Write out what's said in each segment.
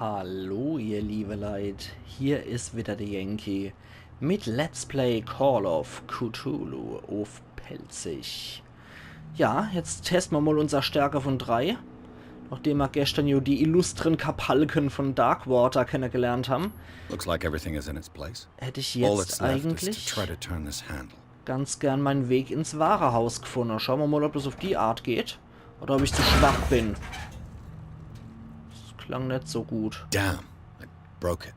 Hallo ihr liebe Leute, hier ist wieder der Yankee mit Let's Play Call of Cthulhu auf Pelzig. Ja, jetzt testen wir mal unser Stärke von 3, nachdem wir gestern ja die illustren Kapalken von Darkwater kennengelernt haben. Looks like everything is in its place. Hätte ich All jetzt that's left is to eigentlich try to turn this handle. ganz gern meinen Weg ins wahre Haus gefunden. Schauen wir mal, ob das auf die Art geht oder ob ich zu schwach bin. Das klang nicht so gut. Damn, I broke it.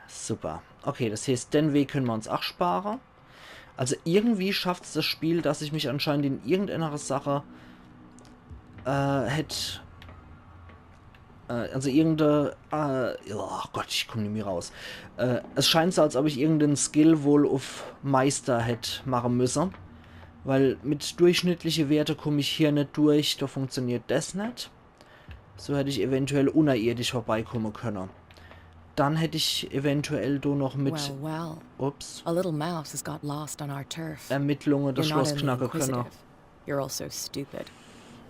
Super. Okay, das heißt, den Weg können wir uns auch sparen. Also irgendwie schafft es das Spiel, dass ich mich anscheinend in irgendeiner Sache also irgendeine... oh Gott, ich komme nicht mehr raus. Es scheint so, als ob ich irgendeinen Skill wohl auf Meister hätte machen müssen. Weil mit durchschnittlichen Werte komme ich hier nicht durch. Da funktioniert das nicht. So hätte ich eventuell unterirdisch vorbeikommen können. Dann hätte ich eventuell da noch mit ups, a little mouse has got lost on our turf. Ermittlungen das You're not Schloss only knacken können. inquisitive, you're also stupid.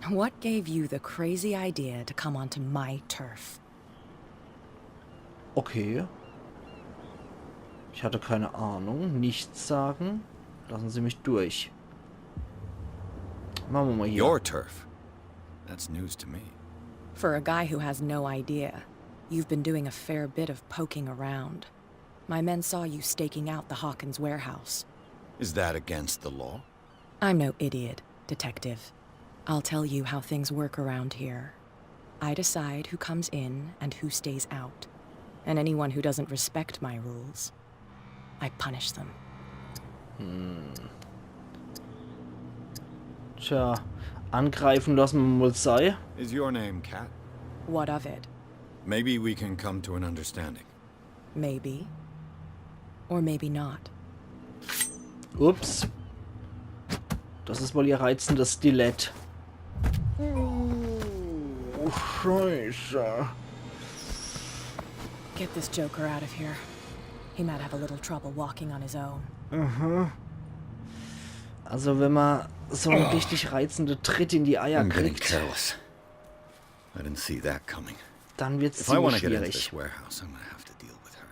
What gave you the crazy idea to come onto my turf? Okay. Ich hatte keine Ahnung. Nichts sagen. Lassen Sie mich durch. Machen wir mal hier. Your turf? That's news to me. For a guy who has no idea, you've been doing a fair bit of poking around. My men saw you staking out the Hawkins warehouse. Is that against the law? I'm no idiot, detective. I'll tell you how things work around here. I decide who comes in and who stays out. And anyone who doesn't respect my rules, I punish them. Tja, angreifen lassen wir mal sei. Is your name Kat? What of it? Maybe we can come to an understanding. Maybe. Or maybe not. Ups. Das ist wohl ihr reizendes Stilett. Oh, Scheiße. Get this joker out of here. He might have a little trouble walking on his own. Also wenn man so einen richtig reizenden Tritt in die Eier I'm getting kriegt, careless. I didn't see that coming. dann wird es If I want ziemlich to get into schwierig. this warehouse, I'm gonna have to deal with her.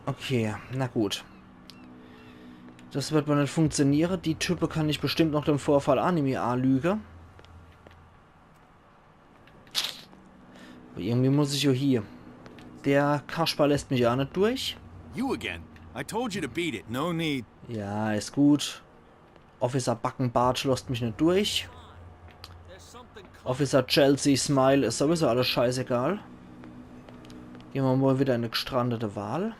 Okay, na gut. Das wird wohl nicht funktionieren. Die Type kann ich bestimmt noch dem Vorfall Anime anlügen. Aber irgendwie muss ich ja hier. Der Kasper lässt mich ja nicht durch. You again. I told you to beat it. No need. Ja, ist gut. Officer Backenbart lässt mich nicht durch. Officer Chelsea Smile ist sowieso alles scheißegal. Gehen wir mal wieder in eine gestrandete Wahl.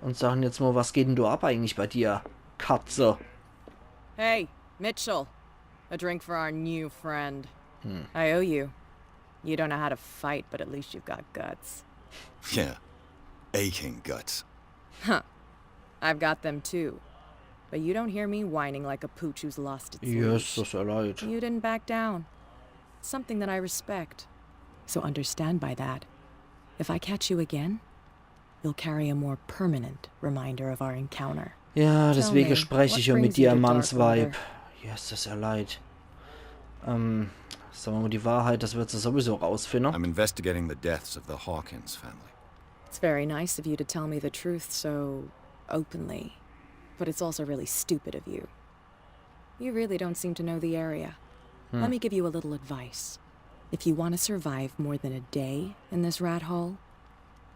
Und sagen jetzt mal, was geht denn da ab eigentlich bei dir, Katze? Hey, Mitchell. A drink for our new friend. I owe you. You don't know how to fight, but at least you've got guts. Yeah. Aching guts. Huh. I've got them too. But you don't hear me whining like a pooch who's lost its Yes, leash. das ist leid. You didn't back down. Something that I respect. So understand by that. If I catch you again, you'll carry a more permanent reminder of our encounter. Ja, Tell deswegen me, spreche what ich ja mit brings you to Diamantsweib. Darkwater? Yes, das ist ja leid. Sagen wir mal die Wahrheit, das wird sie sowieso rausfinden. I'm investigating the deaths of the Hawkins family. It's very nice of you to tell me the truth so openly. But it's also really stupid of you. You really don't seem to know the area. Let me give you a little advice. If you want to survive more than a day in this rat hole,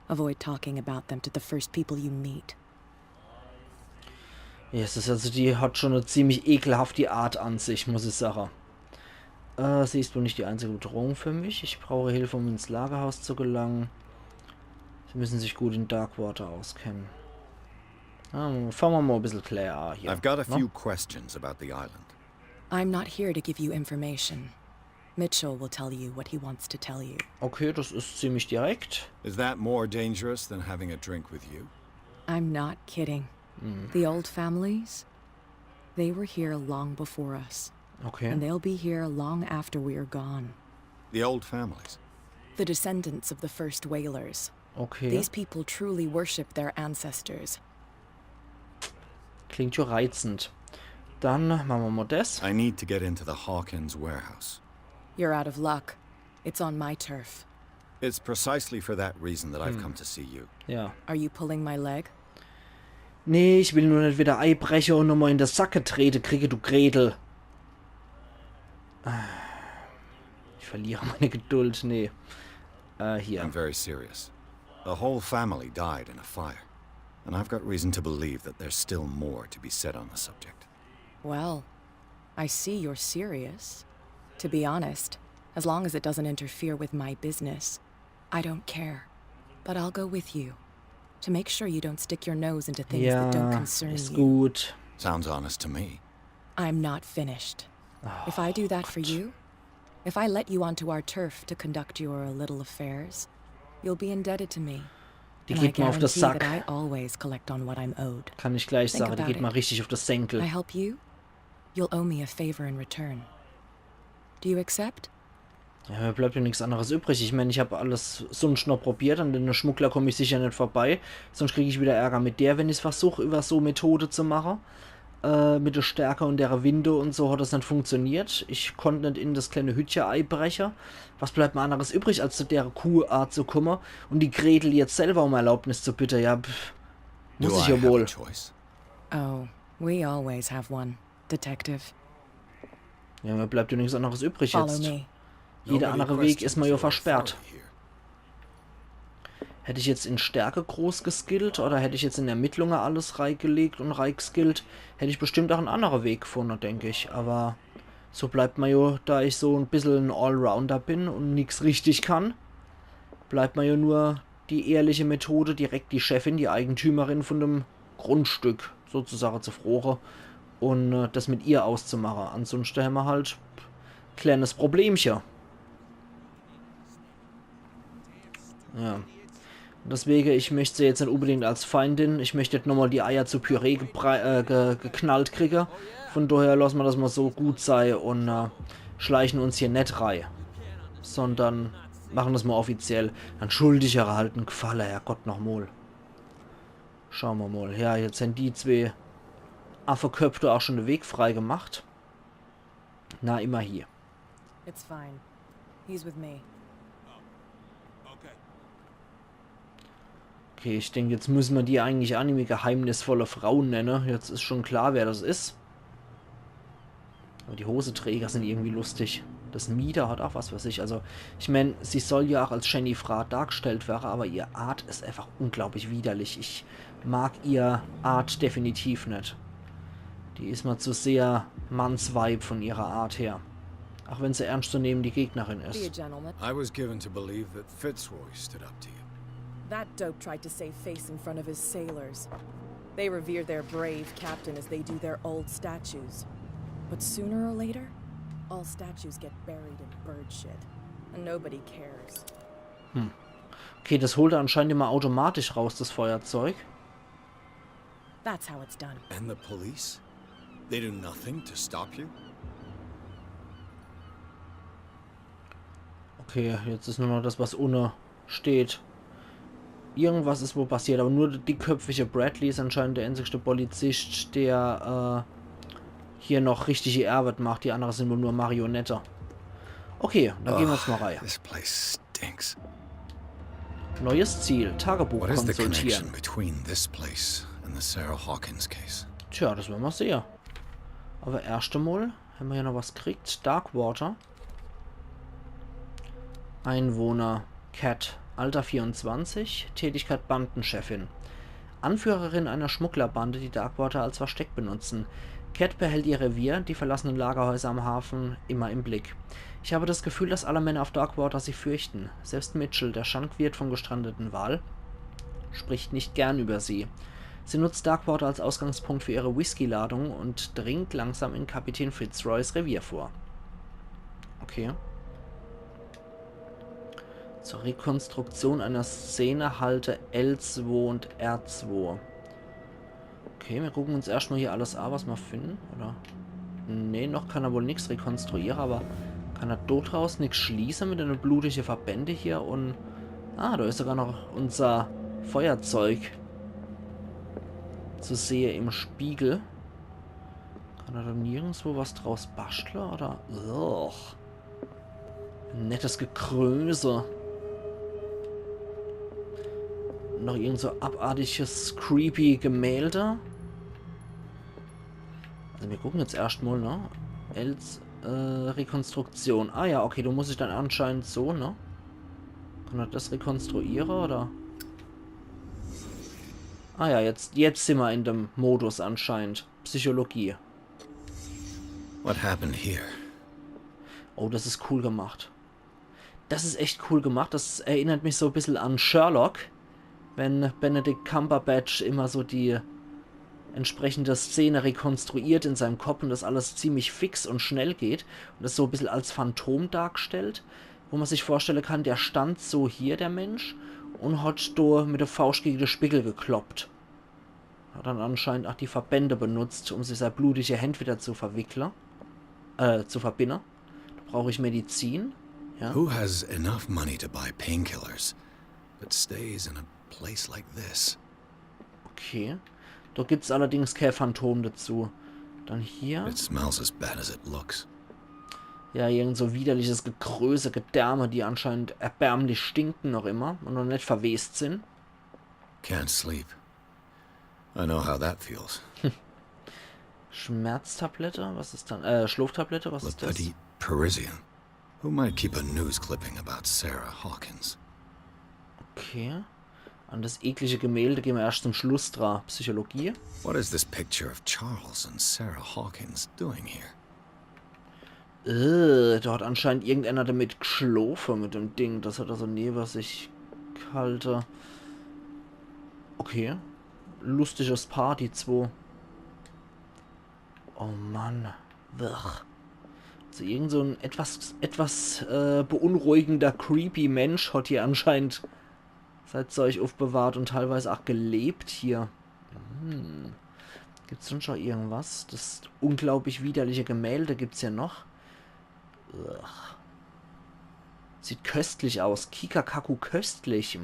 avoid talking about them to the first people you meet. Yes, das ist also, die hat schon eine ziemlich ekelhafte Art an sich, muss ich sagen. Sie ist wohl nicht die einzige Bedrohung für mich. Ich brauche Hilfe, um ins Lagerhaus zu gelangen. Sie müssen sich gut in Darkwater auskennen. Fangen wir mal ein bisschen klar an hier. I've got a ne? few questions about the island. I'm not here to give you information. Mitchell will tell you what he wants to tell you. Okay, das ist ziemlich direkt. Is that more dangerous than having a drink with you? I'm not kidding. The old families, they were here long before us. Okay. And they'll be here long after we're gone. The old families. The descendants of the first whalers. Okay. These people truly worship their ancestors. Klingt ja reizend. Dann machen wir mal das. I need to get into the Hawkins warehouse. You're out of luck. It's on my turf. It's precisely for that reason that I've come to see you. Ja. Are you pulling my leg? Nee, ich will nur nicht wieder Eibrecher und nochmal in der Sacke trete, kriege du Gretel. Ich verliere meine Geduld, nee. Hier. I'm very serious. The whole family died in a fire. And I've got reason to believe that there's still more to be said on the subject. Well, I see you're serious. To be honest, as long as it doesn't interfere with my business, I don't care. But I'll go with you. To make sure you don't stick your nose into things that don't Ja, concern ist you. gut. Sounds honest to me. I'm not finished. If I do that for you, if I let you onto our turf to conduct your little affairs, you'll be indebted to me. Die And I geht mir auf das guarantee Sack. that I always collect on what I'm owed. Kann ich gleich Think sagen, die about geht mal it. richtig auf das Senkel. I help you, you'll owe me a favor in return. Do you accept? Ja, mir bleibt ja nichts anderes übrig. Ich meine, ich habe alles sonst noch probiert, an den Schmuggler komme ich sicher nicht vorbei. Sonst kriege ich wieder Ärger mit der, wenn ich es versuche, über so Methode zu machen. Mit der Stärke und der Winde und so hat das nicht funktioniert. Ich konnte nicht in das kleine Hütchen einbrechen. Was bleibt mir anderes übrig, als zu der Kuhart zu kommen und die Gretel jetzt selber um Erlaubnis zu bitten? Ja, muss Do ich I ja have a wohl. choice? Oh, we always have one, Detective. Ja, mir bleibt ja nichts anderes übrig Follow jetzt. me. Jeder Nobody andere Weg ist questions mir ja your versperrt. authority here. Hätte ich jetzt in Stärke groß geskillt oder hätte ich jetzt in Ermittlungen alles reingelegt und reingeskillt, hätte ich bestimmt auch einen anderen Weg gefunden, denke ich. Aber so bleibt mir ja, da ich so ein bisschen ein Allrounder bin und nichts richtig kann, bleibt mir ja nur die ehrliche Methode, direkt die Chefin, die Eigentümerin von dem Grundstück sozusagen zu fragen und das mit ihr auszumachen. Ansonsten haben wir halt ein kleines Problemchen. Ja. Deswegen, ich möchte sie jetzt nicht unbedingt als Feindin. Ich möchte nicht nochmal die Eier zu Püree geknallt kriegen. Von daher lassen wir das mal so gut sein und schleichen uns hier nicht rein. Sondern machen das mal offiziell. Dann schuldigere halt einen Gefallen, Herrgott nochmal. Schauen wir mal. Ja, jetzt sind die zwei Affenköpfe auch schon den Weg frei gemacht. Na, immer hier. It's fine. He's with me. Okay, ich denke, jetzt müssen wir die eigentlich anime geheimnisvolle Frau nennen. Jetzt ist schon klar, wer das ist. Aber die Hoseträger sind irgendwie lustig. Das Mieder hat auch was für sich. Also, ich meine, sie soll ja auch als Jenny Fra dargestellt werden, aber ihr Art ist einfach unglaublich widerlich. Ich mag ihr Art definitiv nicht. Die ist mal zu sehr Mannsweib von ihrer Art her. Auch wenn sie ernst zu nehmen die Gegnerin Be a ist. gentleman. I was given to believe that Fitzroy stood up to you. That dope tried to save face in front of his sailors. They revere their brave captain as they do their old statues. But sooner or later, all statues get buried in bird shit. And nobody cares. Okay, das holt er anscheinend immer automatisch raus, das Feuerzeug. That's how it's done. And the police? They do nothing to stop you? Okay, jetzt ist nur noch das, was ohne steht. Irgendwas ist wohl passiert, aber nur die köpfige Bradley ist anscheinend der einzigste Polizist, der hier noch richtige Arbeit macht. Die anderen sind wohl nur Marionette. Okay, dann gehen wir jetzt mal rein. This place stinks. Neues Ziel, Tagebuch What is the konsultieren. connection between this place and the Sarah Hawkins case? Tja, das werden wir sehen. Aber erst einmal haben wir hier noch was gekriegt. Darkwater. Einwohner Cat. Alter 24. Tätigkeit Bandenchefin. Anführerin einer Schmugglerbande, die Darkwater als Versteck benutzen. Cat behält ihr Revier, die verlassenen Lagerhäuser am Hafen, immer im Blick. Ich habe das Gefühl, dass alle Männer auf Darkwater sie fürchten. Selbst Mitchell, der Schankwirt vom gestrandeten Wal, spricht nicht gern über sie. Sie nutzt Darkwater als Ausgangspunkt für ihre Whisky-Ladung und dringt langsam in Kapitän Fitzroys Revier vor. Okay. Zur Rekonstruktion einer Szene halte L2 und R2. Okay, wir gucken uns erstmal hier alles an, was wir finden, oder? Ne, noch kann er wohl nichts rekonstruieren, aber kann er dort raus nichts schließen mit einer blutigen Verbände hier und... Ah, da ist sogar noch unser Feuerzeug zu sehen im Spiegel. Kann er da nirgendwo was draus basteln, oder? Ugh. Nettes Gekröse. Noch irgend so abartiges, creepy Gemälde. Also wir gucken jetzt erstmal, ne? Rekonstruktion. Ah ja, okay, du musst dich dann anscheinend so, ne? Kann er das rekonstruieren, oder? Ah ja, jetzt sind wir in dem Modus anscheinend. Psychologie. What happened here? Oh, das ist cool gemacht. Das ist echt cool gemacht. Das erinnert mich so ein bisschen an Sherlock. Wenn Benedict Cumberbatch immer so die entsprechende Szene rekonstruiert in seinem Kopf und das alles ziemlich fix und schnell geht und das so ein bisschen als Phantom darstellt, wo man sich vorstellen kann, der stand so hier, der Mensch, und hat da mit der Faust gegen den Spiegel gekloppt. Hat dann anscheinend auch die Verbände benutzt, um sich seine blutige Hände wieder zu verbinden. Da brauche ich Medizin. Ja. Who has enough money to buy painkillers, but stays in a place like this? Okay. Da gibt es allerdings kein Phantom dazu. Dann hier. It smells as bad as it looks. Ja, irgend so widerliches Gekröse, Gedärme, die anscheinend erbärmlich stinken noch immer und noch nicht verwest sind. Can't sleep. I know how that feels. Schmerztablette? Was ist dann? Schlaftablette? Was Le ist das? Petit Parisian. Who might keep a news clipping about Sarah Hawkins? Okay. An das eklige Gemälde gehen wir erst zum Schluss dran. Psychologie. What is this picture of Charles and Sarah Hawkins doing here? Da hat anscheinend irgendeiner damit geschlafen mit dem Ding. Das hat er so neben sich gehalten. Okay. Lustiges Paar, die zwei. Oh Mann. Wirr. Also irgend so ein etwas beunruhigender, creepy Mensch hat hier anscheinend sein Zeug aufbewahrt und teilweise auch gelebt hier. Gibt's sonst schon irgendwas? Das unglaublich widerliche Gemälde gibt's hier noch. Ugh. Sieht köstlich aus. Kikakaku köstlich.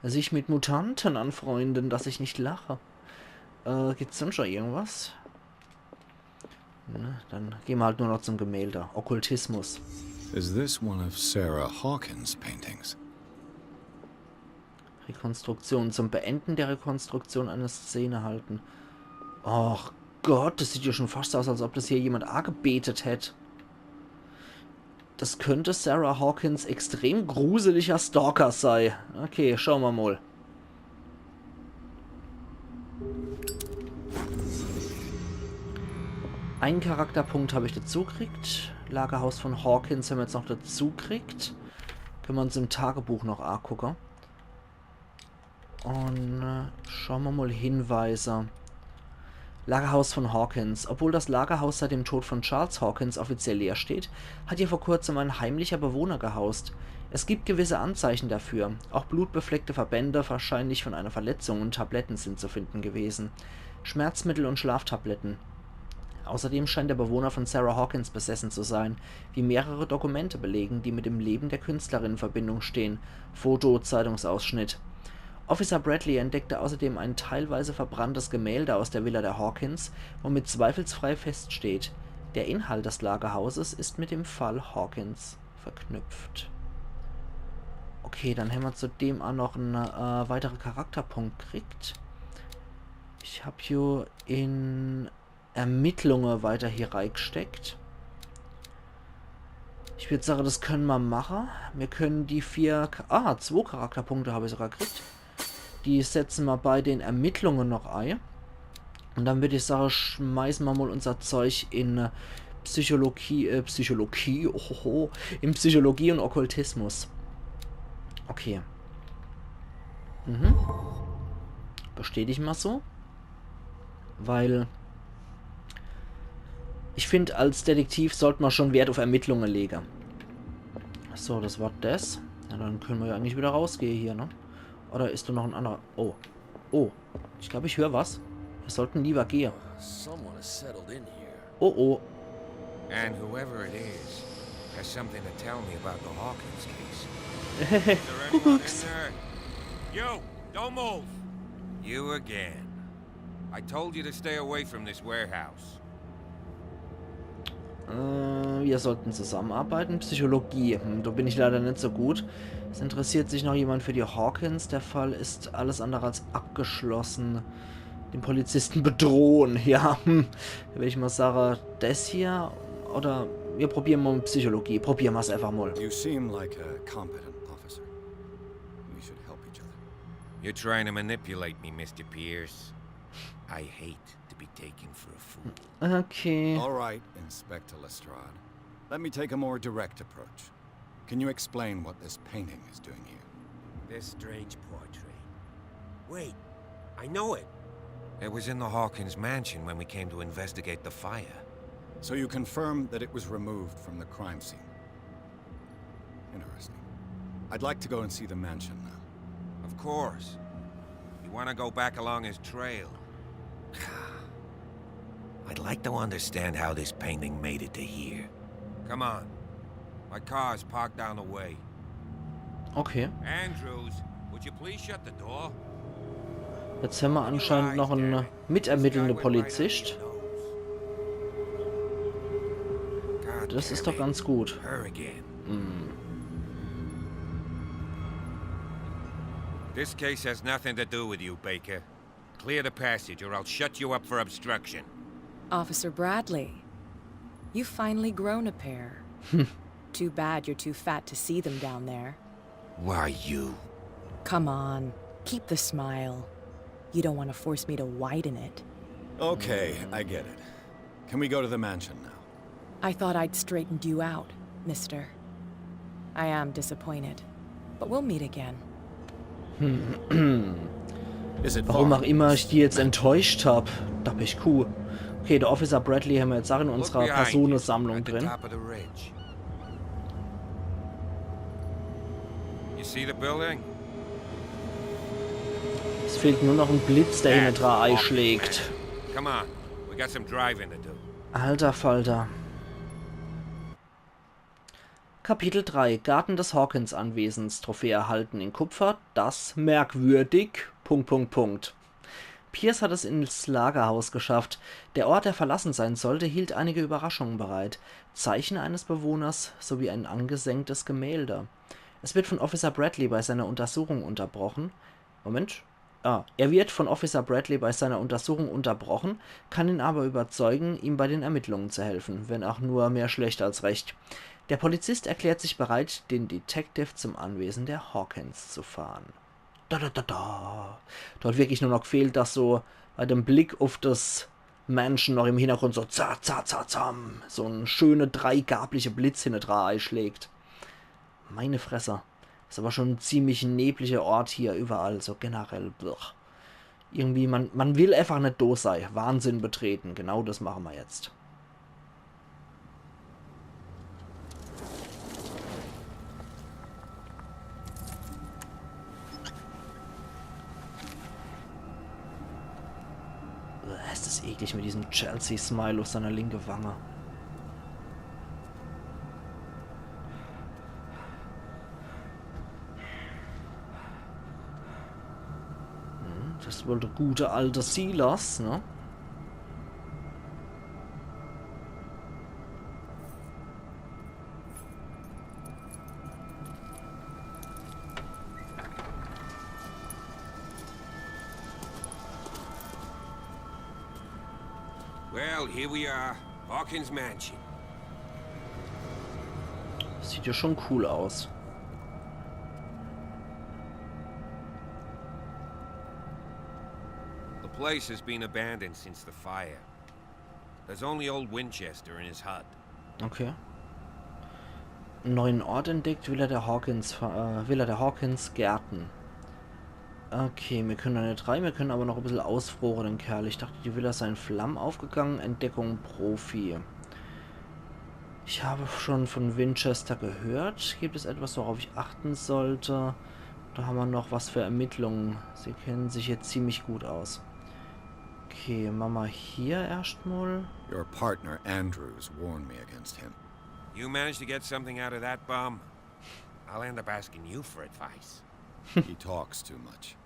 Sich mit Mutanten anfreunden, dass ich nicht lache. Gibt's sonst schon irgendwas? Ne, dann gehen wir halt nur noch zum Gemälde. Okkultismus. Is this one of Sarah Hawkins' paintings? Rekonstruktion. Zum Beenden der Rekonstruktion eine Szene halten. Ach Gott, das sieht ja schon fast aus, als ob das hier jemand angebetet hätte. Das könnte Sarah Hawkins extrem gruseliger Stalker sein. Okay, schauen wir mal. Einen Charakterpunkt habe ich dazu gekriegt. Lagerhaus von Hawkins haben wir jetzt noch dazu gekriegt. Können wir uns im Tagebuch noch angucken. Und schauen wir mal Hinweise. Lagerhaus von Hawkins. Obwohl das Lagerhaus seit dem Tod von Charles Hawkins offiziell leer steht, hat hier vor kurzem ein heimlicher Bewohner gehaust. Es gibt gewisse Anzeichen dafür. Auch blutbefleckte Verbände, wahrscheinlich von einer Verletzung, und Tabletten sind zu finden gewesen. Schmerzmittel und Schlaftabletten. Außerdem scheint der Bewohner von Sarah Hawkins besessen zu sein, wie mehrere Dokumente belegen, die mit dem Leben der Künstlerin in Verbindung stehen. Foto, Zeitungsausschnitt. Officer Bradley entdeckte außerdem ein teilweise verbranntes Gemälde aus der Villa der Hawkins, womit zweifelsfrei feststeht, der Inhalt des Lagerhauses ist mit dem Fall Hawkins verknüpft. Okay, dann haben wir zudem auch noch einen weiteren Charakterpunkt gekriegt. Ich habe hier in Ermittlungen weiter hier reingesteckt. Ich würde sagen, das können wir machen. Wir können die 2 Charakterpunkte habe ich sogar gekriegt. Die setzen wir bei den Ermittlungen noch ein. Und dann würde ich sagen, schmeißen wir mal unser Zeug in Psychologie und Okkultismus. Okay. Bestätigen wir so. Weil ich finde, als Detektiv sollte man schon Wert auf Ermittlungen legen. So, das war das. Ja, dann können wir ja eigentlich wieder rausgehen hier, ne? Oder ist da noch ein anderer? Oh. Oh. Ich glaube, ich höre was. Wir sollten lieber gehen. Oh, oh. And whoever it is has something to tell me about the Hawkins case. Kuckucks. You, don't move. You again. I told you to stay away from this warehouse. Wir sollten zusammenarbeiten. Psychologie. Da bin ich leider nicht so gut. Es interessiert sich noch jemand für die Hawkins. Der Fall ist alles andere als abgeschlossen. Den Polizisten bedrohen. Ja, da will ich mal sagen, das hier. Oder wir probieren mal Psychologie. Probieren wir es einfach mal. You seem like a competent officer. We should help each other. You're trying to manipulate me, Mr. Pierce. I hate to be taken for a fool. Okay. All right, Inspector Lestrade. Let me take a more direct approach. Can you explain what this painting is doing here? This strange portrait. Wait, I know it. It was in the Hawkins mansion when we came to investigate the fire. So you confirm that it was removed from the crime scene. Interesting. I'd like to go and see the mansion now. Of course. You want to go back along his trail? I'd like to understand how this painting made it to here. Come on. My car's parked down the way. Okay. Andrews, would you please shut the door? Jetzt haben wir anscheinend noch einen mitermittelnden Polizist. Das ist doch ganz gut. This case has nothing to do with you, Baker. Clear the passage or I'll shut you up for obstruction. Officer Bradley, you've finally grown a pair. Too bad you're too fat to see them down there. Why you? Come on, keep the smile. You don't want to force me to widen it. Okay, I get it. Can we go to the mansion now? I thought I'd straightened you out, mister. I am disappointed, but we'll meet again. Is it Warum far? auch immer ich die jetzt enttäuscht habe. Da bin ich cool. Okay, der Officer Bradley haben wir jetzt auch in Look unserer behind you, Personensammlung at the drin. top of the ridge. You see the building? Es fehlt nur noch ein Blitz, der hinten dran Hawkins einschlägt. Mansion. Come on, we got some driving to do. Alter Falter. Kapitel 3. Garten des Hawkins-Anwesens. Trophäe erhalten in Kupfer. Das merkwürdig. ... Pierce hat es ins Lagerhaus geschafft. Der Ort, der verlassen sein sollte, hielt einige Überraschungen bereit. Zeichen eines Bewohners sowie ein angesenktes Gemälde. Es wird von Officer Bradley bei seiner Untersuchung unterbrochen. Moment. Er wird von Officer Bradley bei seiner Untersuchung unterbrochen, kann ihn aber überzeugen, ihm bei den Ermittlungen zu helfen, wenn auch nur mehr schlecht als recht. Der Polizist erklärt sich bereit, den Detective zum Anwesen der Hawkins zu fahren. Dort wirklich nur noch fehlt, dass so bei dem Blick auf das Mansion noch im Hintergrund so so ein schöne dreigabliche Blitz hinter dran einschlägt. Meine Fresse. Ist aber schon ein ziemlich nebliger Ort hier überall, so generell. Blech. Irgendwie, man will einfach nicht da sein. Wahnsinn betreten. Genau das machen wir jetzt. Es ist eklig mit diesem Chelsea-Smile auf seiner linken Wange. Das ist wohl der gute alte Silas, ne? Well, here we are. Hawkins Mansion. Sieht ja schon cool aus. The place has been abandoned since the fire. There's only old Winchester in his hut. Okay. Einen neuen Ort entdeckt, Villa der Hawkins Gärten. Okay, wir können da nicht rein, wir können aber noch ein bisschen ausfroren, den Kerl. Ich dachte, die Villa sei in Flammen aufgegangen. Entdeckung Profi. Ich habe schon von Winchester gehört. Gibt es etwas, worauf ich achten sollte? Da haben wir noch was für Ermittlungen. Sie kennen sich jetzt ziemlich gut aus. Okay, machen wir hier erstmal. Your partner Andrews warned me against him. You managed to get something out of that bum? I'll end up asking you for advice. He talks too much.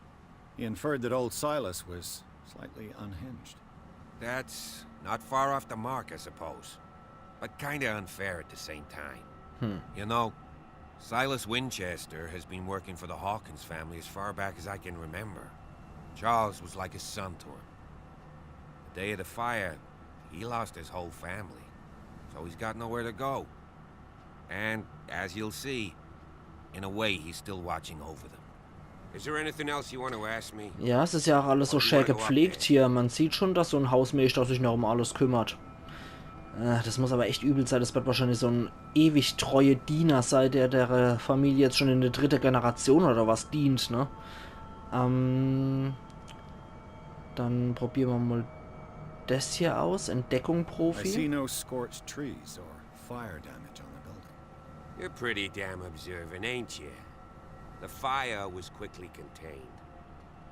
He inferred that old Silas was slightly unhinged. That's not far off the mark, I suppose. but kinda unfair at the same time. You know, Silas Winchester has been working for the Hawkins family as far back as I can remember. Charles was like a son to him. The day of the fire, he lost his whole family, so he's got nowhere to go. And, as you'll see, in a way he's still watching over them. Is there anything else you want to ask me? Ja, es ist ja auch alles so schön gepflegt hier. Man sieht schon, dass so ein Hausmeister sich noch um alles kümmert. Das muss aber echt übel sein. Das wird wahrscheinlich so ein ewig treue Diener sein, der Familie jetzt schon in der 3. Generation oder was dient, ne? Dann probieren wir mal das hier aus. Entdeckung I see Profi. no scorched trees or fire damage on the building. You're pretty damn observant, ain't you? The fire was quickly contained.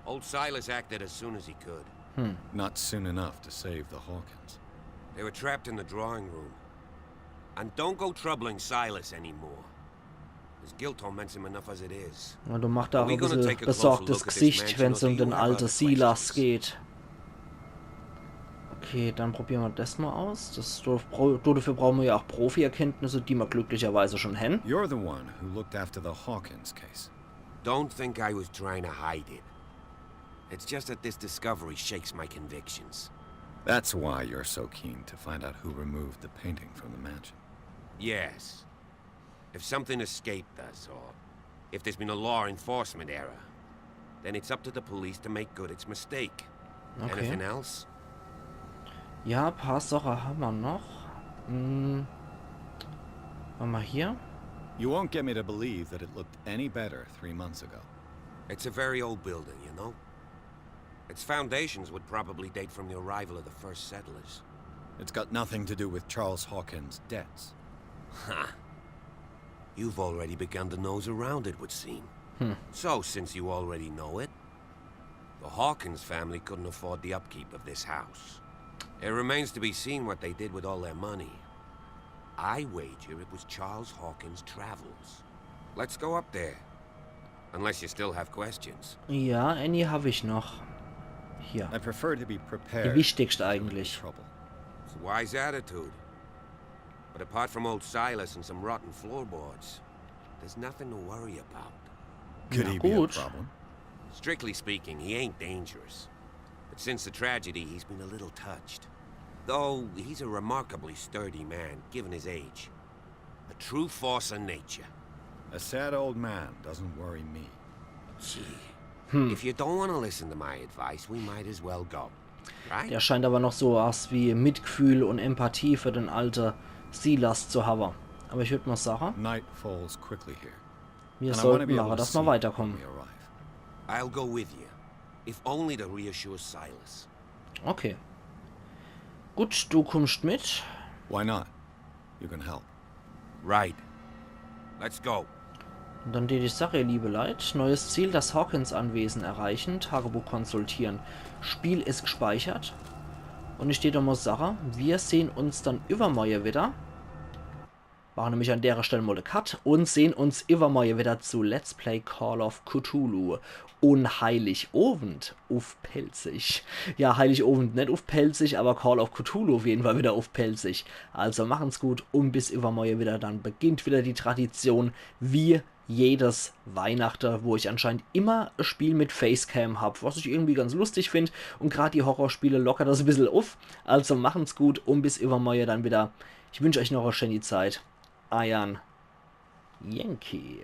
Old Silas acted as soon as he could. Not soon enough to save the Hawkins. They were trapped in the drawing room. And don't go troubling Silas anymore. His guilt torments him enough as it is. Ja, du machst da auch ein bisschen besorgtes Gesicht, wenn es um den alten Silas geht. Okay, dann probieren wir das mal aus. Dafür brauchen wir ja auch Profi-Erkenntnisse, die wir glücklicherweise schon haben. You're the one who looked after the Hawkins case. Don't think I was trying to hide it. It's just that this discovery shakes my convictions. That's why you're so keen to find out who removed the painting from the mansion. Yes. If something escaped us, or if there's been a law enforcement error, then it's up to the police to make good its mistake. Okay. Anything else? Ja, ein paar Sachen haben wir noch. Warte mal hier. You won't get me to believe that it looked any better 3 months ago. It's a very old building, you know? Its foundations would probably date from the arrival of the first settlers. It's got nothing to do with Charles Hawkins' debts. Ha! You've already begun to nose around it, would seem. So, since you already know it, the Hawkins family couldn't afford the upkeep of this house. It remains to be seen what they did with all their money. I wager it was Charles Hawkins' travels. Let's go up there. Unless you still have questions. Ja, Annie habe ich noch. Hier. I prefer to be Die prepared wichtigste for eigentlich. trouble. It's a wise attitude. But apart from old Silas and some rotten floorboards, there's nothing to worry about. Could Na he be a gut. problem? Strictly speaking, he ain't dangerous. But since the tragedy, he's been a little touched. Though he's a remarkably sturdy man, given his age. A true force of nature. A sad old man doesn't worry me. Gee, if you don't want to listen to my advice, we might as well go. Right? Der scheint aber noch so was wie Mitgefühl und Empathie für den alten Silas zu haben. Aber ich würde mal sagen, Night falls quickly here. wir And I want to sollten be able machen, to dass see wir when weiterkommen. we arrive. I'll go with you. If only to reassure Silas. Okay. Gut, du kommst mit. Why not? You can help. Right. Let's go. Und dann die Sache, liebe Leute. Neues Ziel, das Hawkins-Anwesen erreichen. Tagebuch konsultieren. Spiel ist gespeichert. Und ich stehe da mal Sache. Wir sehen uns dann übermorgen wieder. Machen nämlich an der Stelle mal den Cut. Und sehen uns übermorgen wieder zu Let's Play Call of Cthulhu. Und Heiligabend auf Pelzig. Ja, Heiligabend nicht auf Pelzig, aber Call of Cthulhu auf jeden Fall wieder auf Pelzig. Also machen's gut und bis übermorgen wieder. Dann beginnt wieder die Tradition wie jedes Weihnachten, wo ich anscheinend immer ein Spiel mit Facecam habe, was ich irgendwie ganz lustig finde. Und gerade die Horrorspiele lockern das ein bisschen auf. Also machen's gut und bis übermorgen dann wieder. Ich wünsche euch noch eine schöne Zeit. Ayan Yankee.